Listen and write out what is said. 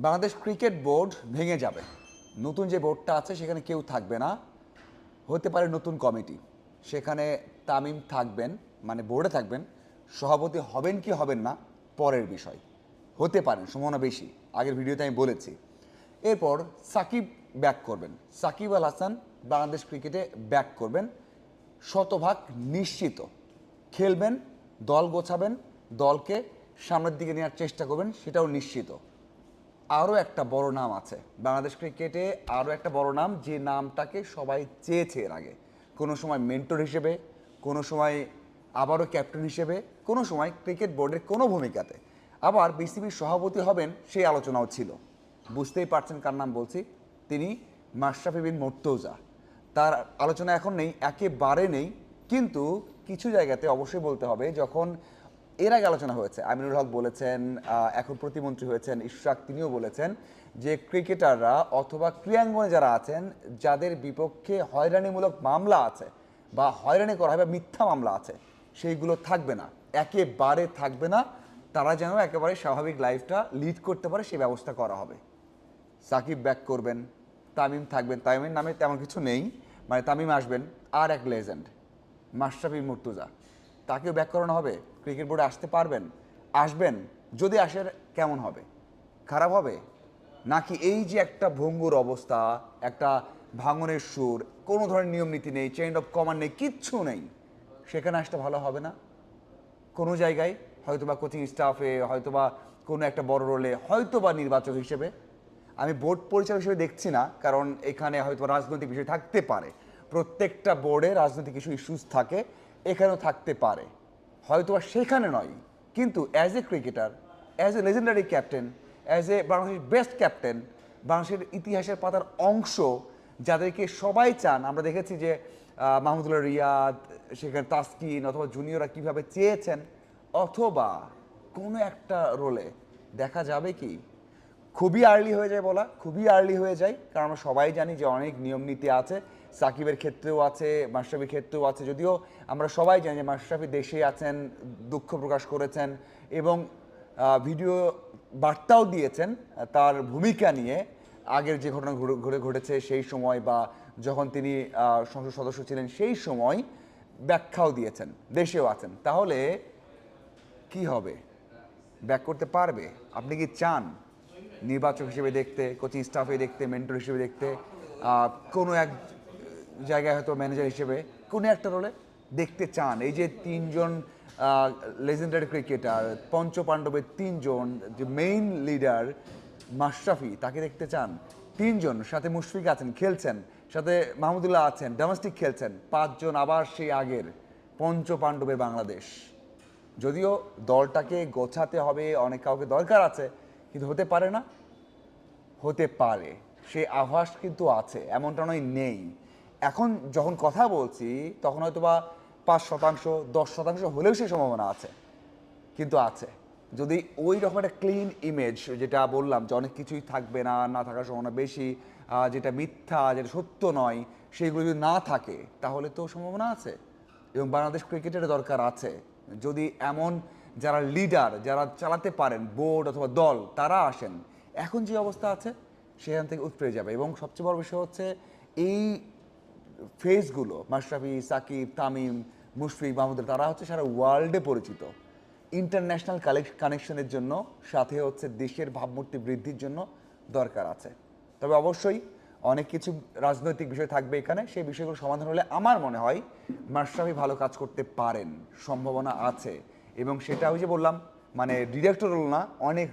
Bangladesh cricket board ভেঙে যাবে। নতুন যে বোর্ডটা আছে সেখানে কেউ থাকবে না, হতে পারে নতুন কমিটি। সেখানে তামিম থাকবেন, মানে বোর্ডে থাকবেন। সভাপতি হবেন কি হবেন না পরের বিষয়, হতে পারেন, সম্ভাবনা বেশি। আগের ভিডিওতে আমি বলেছি। এরপর সাকিব ব্যাক করবেন, সাকিব আল হাসান বাংলাদেশ ক্রিকেটে ব্যাক করবেন, শতভাগ নিশ্চিত। খেলবেন, দল গোছাবেন, দলকে সামনের দিকে নেওয়ার চেষ্টা করবেন, সেটাও নিশ্চিত। আরও একটা বড় নাম আছে বাংলাদেশ ক্রিকেটে, আরও একটা বড় নাম, যে নামটাকে সবাই চেয়েছে এর আগে, কোনো সময় মেন্টর হিসেবে, কোনো সময় আবারও ক্যাপ্টেন হিসেবে, কোনো সময় ক্রিকেট বোর্ডের কোনো ভূমিকাতে, আবার বিসিবির সভাপতি হবেন সেই আলোচনাও ছিল। বুঝতেই পারছেন কার নাম বলছি, তিনি মাশরাফি বিন মুর্তজা। তার আলোচনা এখন নেই, একেবারে নেই। কিন্তু কিছু জায়গাতে অবশ্যই বলতে হবে, যখন এর আগে আলোচনা হয়েছে, আমিনুল হক বলেছেন, এখন প্রতিমন্ত্রী হয়েছেন ইশরাক, তিনিও বলেছেন যে ক্রিকেটাররা অথবা ক্রীড়াঙ্গনে যারা আছেন, যাদের বিপক্ষে হয়রানিমূলক মামলা আছে বা হয়রানি করা হয় বা মিথ্যা মামলা আছে, সেইগুলো থাকবে না, একেবারে থাকবে না। তারা যেন একেবারে স্বাভাবিক লাইফটা লিড করতে পারে সেই ব্যবস্থা করা হবে। সাকিব ব্যাক করবেন, তামিম থাকবেন, তামিমের নামে তেমন কিছু নেই, মানে তামিম আসবেন, আর এক লেজেন্ড মাশরাফি মুর্তজা, তাকেও ব্যাক করানো হবে। ক্রিকেট বোর্ডে আসতে পারবেন, আসবেন, যদি আসেন কেমন হবে, খারাপ হবে নাকি এই যে একটা ভঙ্গুর অবস্থা, একটা ভাঙনের সুর, কোনো ধরনের নিয়ম নীতি নেই, চেইন অফ কমান্ড নেই, কিচ্ছু নেই, সেখানে আসতে ভালো হবে না? কোনো জায়গায় হয়তোবা কোচিং স্টাফে, হয়তোবা কোনো একটা বড় রোলে, হয়তোবা নির্বাচক হিসেবে। আমি বোর্ড পরিচালক হিসেবে দেখছি না, কারণ এখানে হয়তো রাজনৈতিক বিষয় থাকতে পারে। প্রত্যেকটা বোর্ডে রাজনৈতিক কিছু ইস্যুস থাকে, এখানেও থাকতে পারে, হয়তোবা সেখানে নয়। কিন্তু as a cricketer, as a legendary captain, as a বাংলাদেশের বেস্ট ক্যাপ্টেন, বাংলাদেশের ইতিহাসের পাতার অংশ, যাদেরকে সবাই চান, আমরা দেখেছি যে মাহমুদুল্লাহ রিয়াদ, সেখানে তাসকিন অথবা জুনিয়ররা কীভাবে চেয়েছেন, অথবা কোনো একটা রোলে দেখা যাবে কি? খুবই আর্লি হয়ে যায় বলা, খুবই আর্লি হয়ে যায়, কারণ আমরা সবাই জানি যে অনেক নিয়ম নীতি আছে। সাকিবের ক্ষেত্রেও আছে, মাশরাফির ক্ষেত্রেও আছে, যদিও আমরা সবাই জানি যে মাশরাফি দেশে আছেন, দুঃখ প্রকাশ করেছেন এবং ভিডিও বার্তাও দিয়েছেন তার ভূমিকা নিয়ে, আগের যে ঘটনা ঘটেছে সেই সময়, বা যখন তিনি সংসদ সদস্য ছিলেন সেই সময় ব্যাখ্যাও দিয়েছেন, দেশেও আছেন। তাহলে কি হবে? ব্যাক করতে পারবে? আপনি কি চান নির্বাচক হিসেবে দেখতে, কোচিং স্টাফে দেখতে, মেন্টর হিসেবে দেখতে, কোনো এক জায়গায় হয়তো ম্যানেজার হিসেবে কোনো একটা রোলে দেখতে চান? এই যে তিনজন লেজেন্ডারি ক্রিকেটার, পঞ্চপাণ্ডবের তিনজন, যে মেইন লিডার মাশরাফি, তাকে দেখতে চান? তিনজন, সাথে মুশফিক আছেন, খেলছেন, সাথে মাহমুদুল্লাহ আছেন, ডোমেস্টিক খেলছেন, পাঁচজন আবার সেই আগের পঞ্চপাণ্ডবের বাংলাদেশ। যদিও দলটাকে গোছাতে হবে, অনেক কাউকে দরকার আছে, কিন্তু হতে পারে না? হতে পারে, সেই আভাস কিন্তু আছে, এমনটা নয় নেই। এখন যখন কথা বলছি তখন হয়তো বা 5%, 10% হলেও সেই সম্ভাবনা আছে, কিন্তু আছে। যদি ওই রকম একটা ক্লিন ইমেজ, যেটা বললাম যে অনেক কিছুই থাকবে না, না থাকার সম্ভাবনা বেশি, যেটা মিথ্যা, যেটা সত্য নয়, সেইগুলো যদি না থাকে, তাহলে তো সম্ভাবনা আছে। এবং বাংলাদেশ ক্রিকেটের দরকার আছে, যদি এমন যারা লিডার, যারা চালাতে পারেন বোর্ড অথবা দল, তারা আসেন। এখন যে অবস্থা আছে সেখান থেকে উৎপড়ে যাবে। এবং সবচেয়ে বড় বিষয় হচ্ছে, এই ফেসগুলো, মাশরাফি, সাকিব, তামিম, মুশফিক, মাহমুদুল, তারা হচ্ছে সারা ওয়ার্ল্ডে পরিচিত ইন্টারন্যাশনাল কানেকশনের জন্য, সাথে হচ্ছে দেশের ভাবমূর্তি বৃদ্ধির জন্য দরকার আছে। তবে অবশ্যই অনেক কিছু রাজনৈতিক বিষয় থাকবে এখানে, সেই বিষয়গুলো সমাধান হলে আমার মনে হয় মাশরাফি ভালো কাজ করতে পারেন, সম্ভাবনা আছে। এবং সেটা ওই যে বললাম, মানে ডিরেক্টর রোল না, অনেক